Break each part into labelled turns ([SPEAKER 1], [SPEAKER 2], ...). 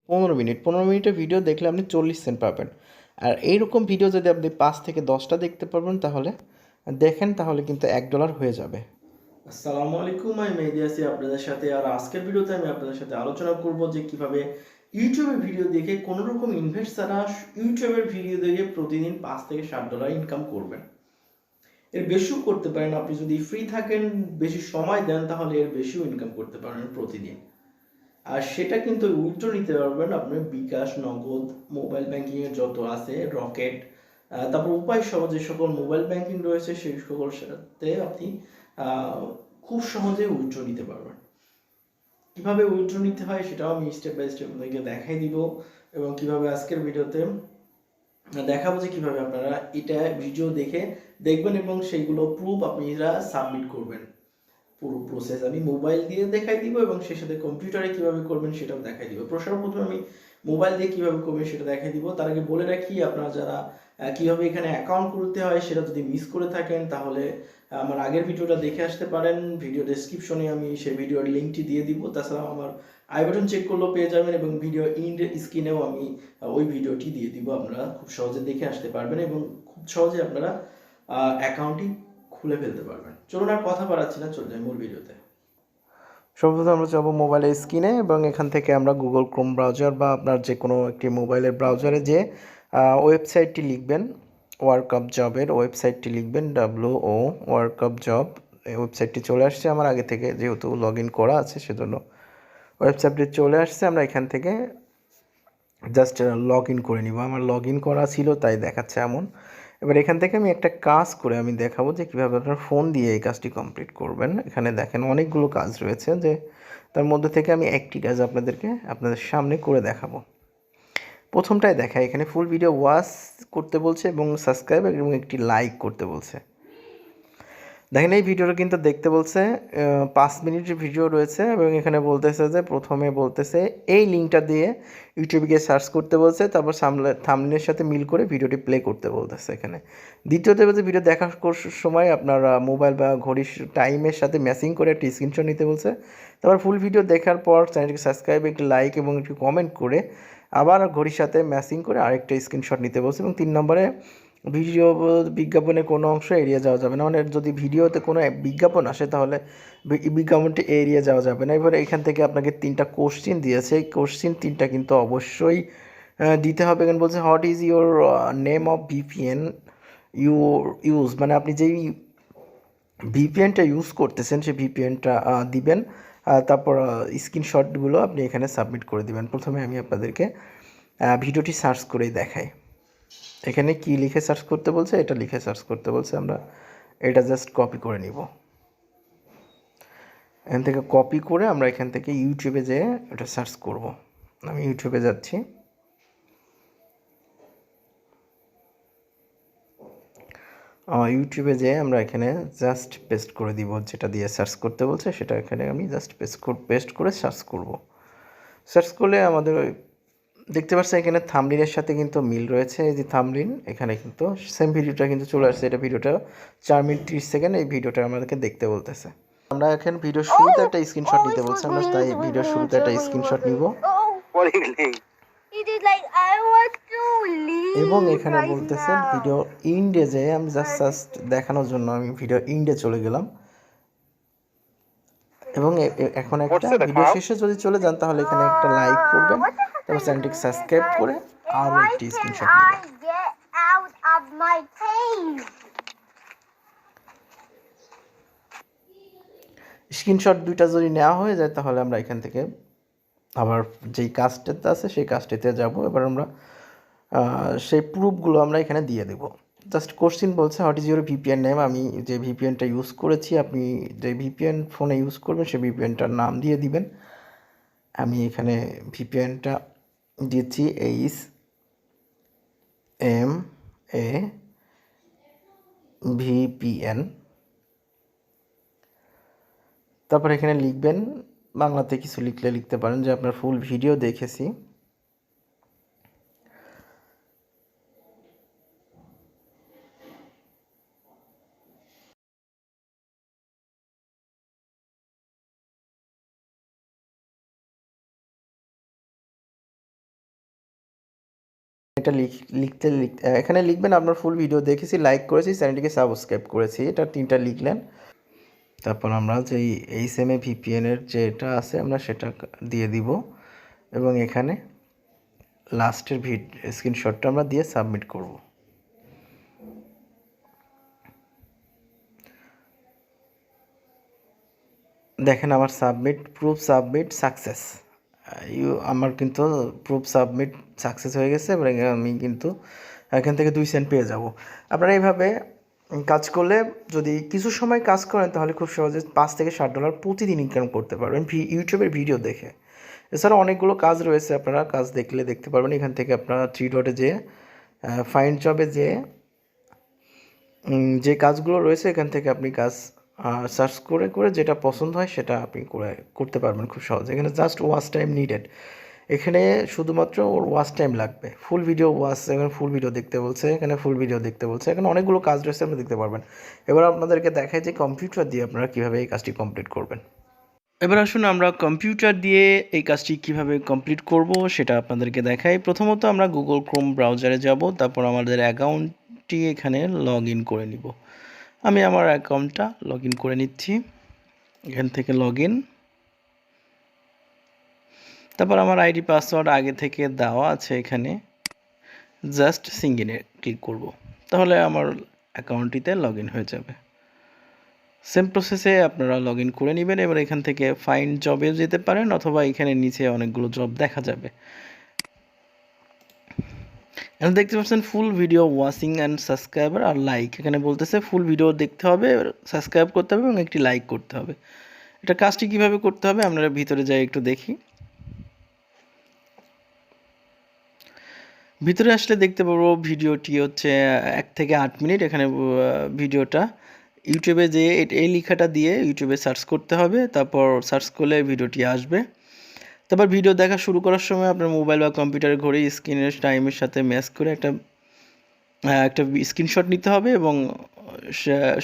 [SPEAKER 1] 15 মিনিটের ভিডিও দেখলে আপনি 40 সেন্ট পাবেন। আর এইরকম ভিডিও যদি আপনি 5 থেকে 10টা দেখতে পারবেন তাহলে তাহলে কিন্তু $1 হয়ে যাবে।
[SPEAKER 2] আসসালামু আলাইকুম, আমি মেহেদি আছি আপনাদের সাথে। আর আজকের ভিডিওতে আমি আপনাদের সাথে আলোচনা করব যে কিভাবে ইউটিউবের ভিডিও দেখে কোনো রকম ইনভেস্ট ছাড়া ইউটিউবের ভিডিও দেখে প্রতিদিন $5 থেকে $7 ইনকাম করবেন। এর বেশিও করতে পারেন, আপনি যদি ফ্রি থাকেন, বেশি সময় দেন, তাহলে এর বেশিও ইনকাম করতে পারেন প্রতিদিন। আর সেটা কিন্তু উইথড্র নিতে পারবেন আপনার বিকাশ, নগদ, মোবাইল ব্যাংকিংয়ের যত আছে, রকেট, তারপর উপায় সহ যে সকল মোবাইল ব্যাংকিং রয়েছে সেই সকল সাথে আপনি খুব সহজে উইথড্র নিতে পারবেন। কিভাবে উইথড্র নিতে হয় সেটাও আমি স্টেপ বাই স্টেপ আপনাকে দেখাই দিব, এবং কিভাবে আজকের ভিডিওতে দেখাবো যে কিভাবে আপনারা এটা ভিডিও দেখে দেখবেন এবং সেইগুলো প্রুফ আপনারা সাবমিট করবেন। পুরো প্রসেস আমি মোবাইল দিয়ে দেখাই দিব এবং সেই সাথে কম্পিউটারে কিভাবে করবেন সেটাও দেখাই দিব। সর্বপ্রথম আমি মোবাইল দিয়ে কিভাবে করবেন সেটা দেখাই দিব। তার আগে বলে রাখি, আপনারা যারা কিভাবে এখানে অ্যাকাউন্ট খুলতে হয় সেটা যদি মিস করে থাকেন তাহলে আমার আগের ভিডিওটা দেখে আসতে পারেন। ভিডিও ডেসক্রিপশনে আমি সেই ভিডিওর লিঙ্কটি দিয়ে দিব। তাছাড়াও আমার আই বাটন চেক করলেও পেয়ে যাবেন এবং ভিডিও স্ক্রিনেও আমি ওই ভিডিওটি দিয়ে দিব। আপনারা খুব সহজে দেখে আসতে পারবেন এবং খুব সহজে আপনারা অ্যাকাউন্টটি খুলে ফেলতে পারবেন। চলুন আর কথা বাড়াচ্ছি না, চলে যাই মূল ভিডিওতে।
[SPEAKER 1] সর্বপ্রথম আমরা যাবো মোবাইলের স্ক্রিনে এবং এখান থেকে আমরা গুগল ক্রোম ব্রাউজার বা আপনার যে কোনো একটি মোবাইলের ব্রাউজারে যে ওয়েবসাইটটি লিখবেন, ওয়ার্কআপ জবের ওয়েবসাইটটি লিখবেন, WO ওয়ার্কআপ জব। এই ওয়েবসাইটটি চলে আসছে আমার আগে থেকে, যেহেতু লগ ইন করা আছে সেজন্য ওয়েবসাইটটি চলে আসছে। আমরা এখান থেকে জাস্ট লগ ইন করে নিব। আমার লগ ইন করা ছিল তাই দেখাচ্ছে এমন। এবার এখান থেকে আমি একটা কাজ করে আমি দেখাবো যে কীভাবে আপনার ফোন দিয়ে এই কাজটি কমপ্লিট করবেন। এখানে দেখেন অনেকগুলো কাজ রয়েছে, যে তার মধ্যে থেকে আমি একটি কাজ আপনাদের সামনে করে দেখাবো। প্রথমটাই দেখায়, এখানে ফুল ভিডিও ওয়াচ করতে বলছে এবং সাবস্ক্রাইব এবং একটি লাইক করতে বলছে। দেখেন এই ভিডিওটা কিন্তু দেখতে বলছে 5 মিনিটের ভিডিও রয়েছে এবং এখানে বলতেছে যে প্রথমে বলতেছে এই লিঙ্কটা দিয়ে ইউটিউবে গিয়ে সার্চ করতে বলছে, তারপর থাম্বনেলের সাথে মিল করে ভিডিওটি প্লে করতে বলতেছে। এখানে দ্বিতীয়তে বলছে ভিডিও দেখার সময় আপনার মোবাইল বা ঘড়ির টাইমের সাথে ম্যাচিং করে একটি স্ক্রিনশট নিতে বলছে। তারপর ফুল ভিডিও দেখার পর চ্যানেলটিকে সাবস্ক্রাইব, একটি লাইক এবং একটি কমেন্ট করে আবার ঘড়ির সাথে ম্যাচিং করে আরেকটা স্ক্রিনশট নিতে বলছে। এবং 3 নম্বরে ভিডিও বিজ্ঞাপনের কোনো অংশ এড়িয়ে যাওয়া যাবে না, মানে যদি ভিডিওতে কোনো বিজ্ঞাপন আসে তাহলে বিজ্ঞাপনটি এড়িয়ে যাওয়া যাবে না। এবারে এখান থেকে আপনাকে 3টা কোশ্চিন দিয়েছে, এই কোশ্চিন 3টা কিন্তু অবশ্যই দিতে হবে। এখানে বলছে what is your name of VPN you use, মানে আপনি যেই ভিপিএনটা ইউজ করতেছেন সেই ভিপিএনটা দিবেন। তারপর স্ক্রিনশটগুলো আপনি এখানে সাবমিট করে দিবেন। প্রথমে আমি আপনাদেরকে ভিডিওটি সার্চ করেই দেখাই। এখানে কি লিখে সার্চ করতে বলছে, এটা লিখে সার্চ করতে বলছে। আমরা এটা জাস্ট কপি করে নিব। এখান থেকে কপি করে আমরা এখান থেকে ইউটিউবে যেয়ে এটা সার্চ করব। আমি ইউটিউবে যাচ্ছি। ইউটিউবে যেয়ে আমরা এখানে জাস্ট পেস্ট করে দিব, যেটা দিয়ে সার্চ করতে বলছে সেটা এখানে আমি জাস্ট পেস্ট করে সার্চ করব। সার্চ করলে আমাদের দেখতে পাচ্ছেন এখানে থাম্বনেইলের সাথে কিন্তু মিল রয়েছে। এই যে থাম্বনেইল, এখানে কিন্তু সেম ভিডিওটা কিন্তু চলে আসছে। এটা ভিডিওটা 4 মিনিট 30 সেকেন্ড এই ভিডিওটা আমাদেরকে দেখতে বলতেছে। আমরা এখন ভিডিওর শুরুতে একটা স্ক্রিনশট নিতে বলছে, আমরা তাই ভিডিওর শুরুতে একটা স্ক্রিনশট নিব এবং এখানে বলতেছে ভিডিও ইন্ডে যে আমি জাস্ট দেখানোর জন্য আমি ভিডিও ইন্ডে চলে গেলাম। এবং এখন একটা ভিডিও শেষে যদি চলে যান তাহলে এখানে একটা লাইক করবেন, তারপর চ্যানেলটিকে সাবস্ক্রাইব করে আরও একটি স্ক্রিনশট নেবেন। স্ক্রিনশট 2টা যদি নেওয়া হয়ে যায় তাহলে আমরা এখান থেকে আবার যেই কাজটাতে আছে সেই কাজটিতে যাব। এবার আমরা সেই প্রুফগুলো আমরা এখানে দিয়ে দেব। জাস্ট কোশ্চিন বলছে what is your VPN name, আমি যে ভিপিএনটা ইউজ করেছি, আপনি যে ভিপিএন ফোনে ইউজ করবেন সেই ভিপিএনটার নাম দিয়ে দিবেন। আমি এখানে ভিপিএনটা দিয়েছি HMA VPN। তারপর এখানে লিখবেন, বাংলাতে কিছু লিখলে লিখতে পারেন যে আপনার ফুল ভিডিও দেখেছি। এটা লিখতে এখানে লিখবেন আপনার ফুল ভিডিও দেখেছি, লাইক করেছি, চ্যানেলটিকে সাবস্ক্রাইব করেছি, এটা 3টা লিখলেন। তারপর আমরা যেই এইচএমএ ভিপিএনের যেটা আছে আমরা সেটা দিয়ে দিব এবং এখানে লাস্টের স্ক্রিনশটটা আমরা দিয়ে সাবমিট করব। দেখেন আমার প্রুফ সাবমিট সাকসেস, আমার কিন্তু প্রুফ সাবমিট সাকসেস হয়ে গেছে। এবার আমি কিন্তু এখান থেকে 2 সেন্ট পেয়ে যাব। আপনারা এইভাবে কাজ করলে যদি কিছু সময় কাজ করেন তাহলে খুব সহজে $5 থেকে $7 প্রতিদিন ইনকাম করতে পারবেন ইউটিউবের ভিডিও দেখে। এছাড়া অনেকগুলো কাজ রয়েছে, আপনারা কাজ দেখতে পারবেন। এখান থেকে আপনারা 3 ডটে যেয়ে ফাইন্ড জবে যে কাজগুলো রয়েছে এখান থেকে আপনি কাজ সার্চ করে যেটা পছন্দ হয় সেটা আপনি করতে পারবেন খুব সহজে। এখানে জাস্ট ওয়াচ টাইম নিডেড, এখানে শুধুমাত্র ওর ওয়াচ টাইম লাগবে। ফুল ভিডিও এখানে ফুল ভিডিও দেখতে বলছে, এখানে ফুল ভিডিও দেখতে বলছে, এখানে অনেকগুলো কাজ রয়েছে আপনি দেখতে পারবেন। এবার আপনাদেরকে দেখায় যে কম্পিউটার দিয়ে আপনারা কীভাবে এই কাজটি কমপ্লিট করবেন। এবার আসুন আমরা কম্পিউটার দিয়ে এই কাজটি কিভাবে কমপ্লিট করব সেটা আপনাদেরকে দেখাই। প্রথমত আমরা গুগল ক্রোম ব্রাউজারে যাব, তারপর আমাদের অ্যাকাউন্টটি এখানে লগ ইন করে নিব। আমি আমার অ্যাকাউন্টটা লগ ইন করে নিচ্ছি, এখান থেকে লগ ইন। তারপর আমার আইডি পাসওয়ার্ড আগে থেকে দেওয়া আছে, এখানে জাস্ট সিঙ্গিনে ক্লিক করব, তাহলে আমার অ্যাকাউন্টটিতে লগ ইন হয়ে যাবে। সেম প্রসেসে আপনারা লগ ইন করে নেবেন। এবার এখান থেকে ফাইন্ড জবে যেতে পারেন, অথবা এখানে নিচে অনেকগুলো জব দেখা যাবে। এখানে দেখতে পাচ্ছেন full video watching and subscriber আর লাইক, এখানে বলতেছে ফুল ভিডিও দেখতে হবে, সাবস্ক্রাইব করতে হবে এবং একটি লাইক করতে হবে। এটা কাজটি কীভাবে করতে হবে আমরা ভিতরে যাই একটু দেখি। ভিতরে আসলে দেখতে পাবো ভিডিওটি হচ্ছে 1 থেকে 8 মিনিট। এখানে ভিডিওটা ইউটিউবে যে এই লেখাটা দিয়ে ইউটিউবে সার্চ করতে হবে, তারপর সার্চ করলে ভিডিওটি আসবে। তারপর ভিডিও দেখা শুরু করার সময় আপনার মোবাইল বা কম্পিউটারের ঘড়ি স্ক্রিনের টাইমের সাথে ম্যাচ করে একটা স্ক্রিনশট নিতে হবে এবং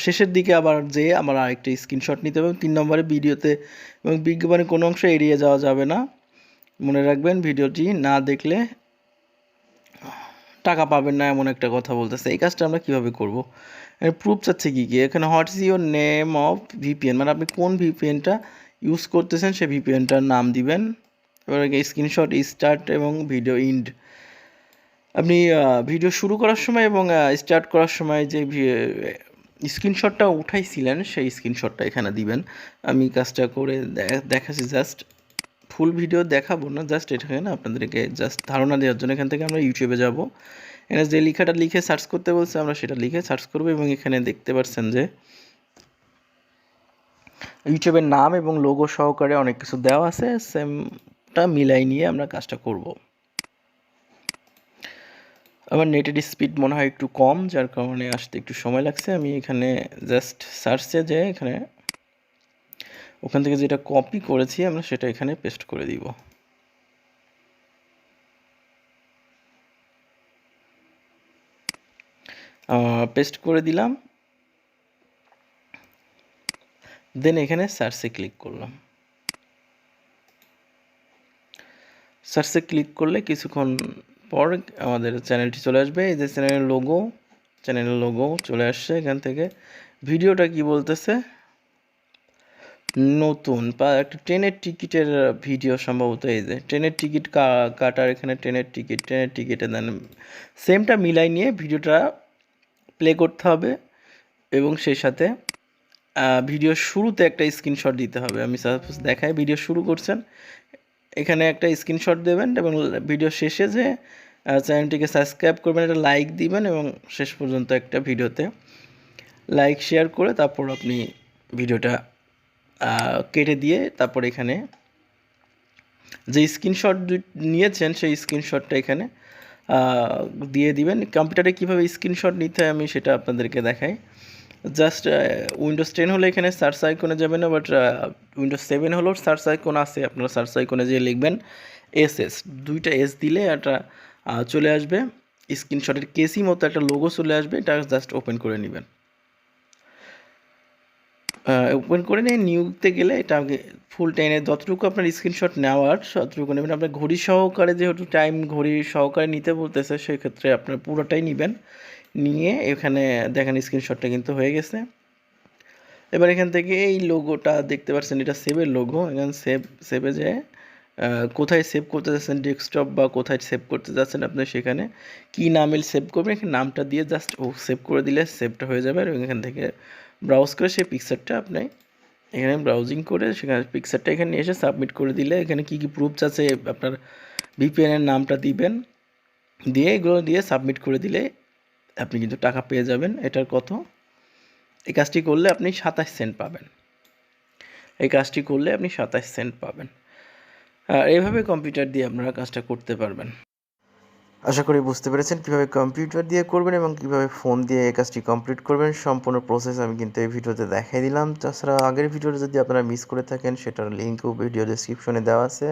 [SPEAKER 1] শেষের দিকে আবার আমার আরেকটা স্ক্রিনশট নিতে হবে। 3 নম্বরে ভিডিওতে এবং বিজ্ঞাপনের কোনো অংশ এড়িয়ে যাওয়া যাবে না। মনে রাখবেন ভিডিওটি না দেখলে টাকা পাবেন না, এমন একটা কথা বলতেছে। এই কাজটা আমরা কীভাবে করব? প্রুফ চাচ্ছে কী এখানে what is your name of VPN, মানে আপনি কোন ভিপিএনটা ইউজ করতেছেন সেই ভিপিএনটার নাম দিবেন। এবার স্ক্রিনশট স্টার্ট এবং ভিডিও ইন্ড, আপনি ভিডিও শুরু করার সময় এবং স্টার্ট করার সময় যে স্ক্রিনশটটা উঠাইছিলেন সেই স্ক্রিনশটটা এখানে দিবেন। আমি কাজটা করে দেখাচ্ছি, জাস্ট ফুল ভিডিও দেখাবো না, জাস্ট এখানে আপনাদেরকে জাস্ট ধারণা দেওয়ার জন্য। এখান থেকে আমরা ইউটিউবে যাব, এখানে যে লেখাটা লিখে সার্চ করতে বলছে আমরা সেটা লিখে সার্চ করব এবং এখানে দেখতে পাচ্ছেন যে ইউটিউবের নাম এবং লোগো সহকারে অনেক কিছু দেওয়া আছে, সেমটা মিলাই নিয়ে আমরা কাজটা করব। আমার নেটের স্পিড মনে হয় একটু কম, যার কারণে আসতে একটু সময় লাগছে। আমি এখানে জাস্ট সার্চে যে এখানে ওখান থেকে যেটা কপি করেছি আমরা সেটা এখানে পেস্ট করে দিব। পেস্ট করে দিলাম, দেন এখানে সার্চে ক্লিক করলাম। সার্চে ক্লিক করলে কিছুক্ষণ পর আমাদের চ্যানেলটি চলে আসবে। এই যে চ্যানেলের লোগো চলে আসছে। এখান থেকে ভিডিওটা কি বলতেছে, নতুন বা একটা ট্রেনের টিকিটের ভিডিও সম্ভবত। এই যে ট্রেনের টিকিট কাটার, এখানে ট্রেনের টিকিটে দেন সেমটা মিলাই নিয়ে ভিডিওটা প্লে করতে হবে এবং সেই সাথে ভিডিওর শুরুতে একটা স্ক্রিনশট দিতে হবে। আমি সাপোজ দেখাই, ভিডিও শুরু করছেন, এখানে একটা স্ক্রিনশট দেবেন এবং ভিডিও শেষে যে চ্যানেলটিকে সাবস্ক্রাইব করবেন, একটা লাইক দিবেন এবং শেষ পর্যন্ত একটা ভিডিওতে লাইক শেয়ার করে তারপর আপনি ভিডিওটা কেটে দিয়ে তারপর এখানে যে স্ক্রিনশট নিয়েছেন সেই স্ক্রিনশটটা এখানে দিয়ে দিবেন। কম্পিউটারে কীভাবে স্ক্রিনশট নিতে হয় আমি সেটা আপনাদেরকে দেখাই। জাস্ট উইন্ডোজ 10 হলে এখানে সার্চ আইকনে যাবেন না, বাট উইন্ডোজ 7 হলেও সার্চ আইকন আছে, আপনারা সার্চ আইকনে যেয়ে লিখবেন এস, 2টা এস দিলে একটা চলে আসবে স্ক্রিনশটের কেসি মতো একটা লোগো চলে আসবে, এটা জাস্ট ওপেন করে নেবেন। ওপেন করে নিয়ে নিউতে গেলে এটা আগে ফুল টাইমে যতটুকু আপনার স্ক্রিনশট নেওয়ার ততটুকু নেবেন। আপনার ঘড়ি সহকারে যেহেতু টাইম ঘড়ি সহকারে নিতে বলতেছে সেক্ষেত্রে আপনার পুরোটাই নেবেন। নিয়ে এখানে দেখেন স্ক্রিনশটটা কিন্তু হয়ে গেছে। এবার এখান থেকে এই লোগোটা দেখতে পাচ্ছেন, এটা সেভের লোগো। এখানে সেভে যে কোথায় সেভ করতে যাচ্ছেন, ডেস্কটপ বা কোথায় সেভ করতে যাচ্ছেন আপনি, সেখানে কী নামে সেভ করবেন এখানে নামটা দিয়ে জাস্ট সেভ করে দিলে সেভটা হয়ে যাবে। আর এখান থেকে ব্রাউজ করে সেই পিকচারটা আপনি এখানে ব্রাউজিং করে সেখানে পিকচারটা এখানে এসে সাবমিট করে দিলে এখানে কী কী প্রুফস আছে আপনার ভিপিএনের নামটা দিবেন, দিয়ে এগুলো দিয়ে সাবমিট করে দিলে আপনি কিন্তু টাকা পেয়ে যাবেন। এটার কত, এই কাজটি করলে আপনি 27 সেন্ট পাবেন। এই কাজটি করলে আপনি 27 সেন্ট পাবেন। আর এইভাবে কম্পিউটার দিয়ে আপনারা কাজটা করতে পারবেন। আশা করি বুঝতে পেরেছেন কীভাবে কম্পিউটার দিয়ে করবেন এবং কীভাবে ফোন দিয়ে এই কাজটি কমপ্লিট করবেন। সম্পূর্ণ প্রসেস আমি কিন্তু এই ভিডিওতে দেখাই দিলাম। তাছাড়া আগের ভিডিওটা যদি আপনারা মিস করে থাকেন সেটার লিঙ্কও ভিডিও ডেসক্রিপশনে দেওয়া আছে।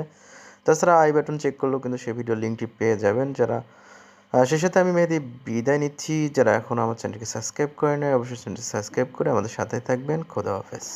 [SPEAKER 1] তাছাড়া আই বাটন চেক করলেও কিন্তু সেই ভিডিওর লিঙ্কটি পেয়ে যাবেন। যারা সেই সাথে আমি মেহেদী বিদায় নিচ্ছি। যারা এখনও আমার চ্যানেলটিকে সাবস্ক্রাইব করে নেয় অবশ্যই চ্যানেলটি সাবস্ক্রাইব করে আমাদের সাথে থাকবেন। খোদা হাফেজ।